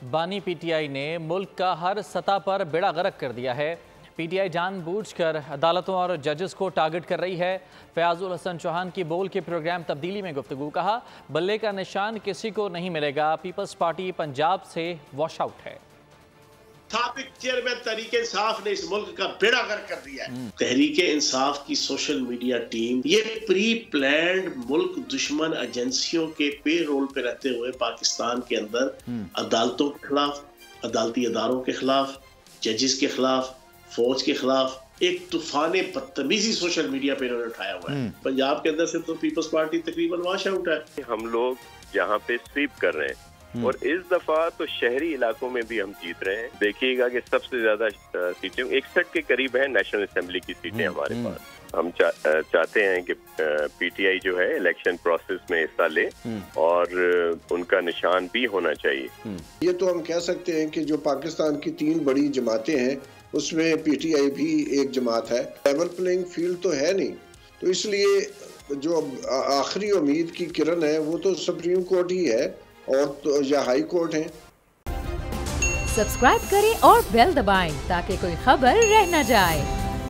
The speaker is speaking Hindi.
बानी पीटीआई ने मुल्क का हर सतह पर बेड़ा गर्क कर दिया है। पीटीआई जानबूझकर अदालतों और जजेस को टारगेट कर रही है। फयाजुल हसन चौहान की बोल के प्रोग्राम तब्दीली में गुफ्तगू, कहा बल्ले का निशान किसी को नहीं मिलेगा। पीपल्स पार्टी पंजाब से वॉश आउट है। साबिक चेयरमैन तहरीक इंसाफ ने इस मुल्क का बेड़ा गर्क कर दिया है। तहरीक इंसाफ की सोशल मीडिया टीम ये प्री प्लान्ड मुल्क दुश्मन एजेंसियों के पे रोल पे रहते हुए पाकिस्तान के अंदर अदालतों के खिलाफ, अदालती अदारों के खिलाफ, जजेस के खिलाफ, फौज के खिलाफ एक तूफान बदतमीजी सोशल मीडिया पे इन्होंने उठाया हुआ है। पंजाब के अंदर से तो पीपल्स पार्टी तकरीबन वॉश आउट है। हम लोग यहाँ पे स्वीप कर रहे हैं और इस दफा तो शहरी इलाकों में भी हम जीत रहे हैं। देखिएगा कि सबसे ज्यादा सीटें 61 के करीब है नेशनल असेंबली की सीटें हमारे पास। हम चाहते हैं कि पीटीआई जो है इलेक्शन प्रोसेस में हिस्सा ले और उनका निशान भी होना चाहिए। ये तो हम कह सकते हैं कि जो पाकिस्तान की 3 बड़ी जमातें हैं उसमें पीटीआई भी एक जमात है। लेवल प्लेइंग फील्ड तो है नहीं, तो इसलिए जो आखिरी उम्मीद की किरण है वो तो सुप्रीम कोर्ट ही है और तो या हाई कोर्ट है। सब्सक्राइब करें और बेल दबाएं ताकि कोई खबर रह न जाए।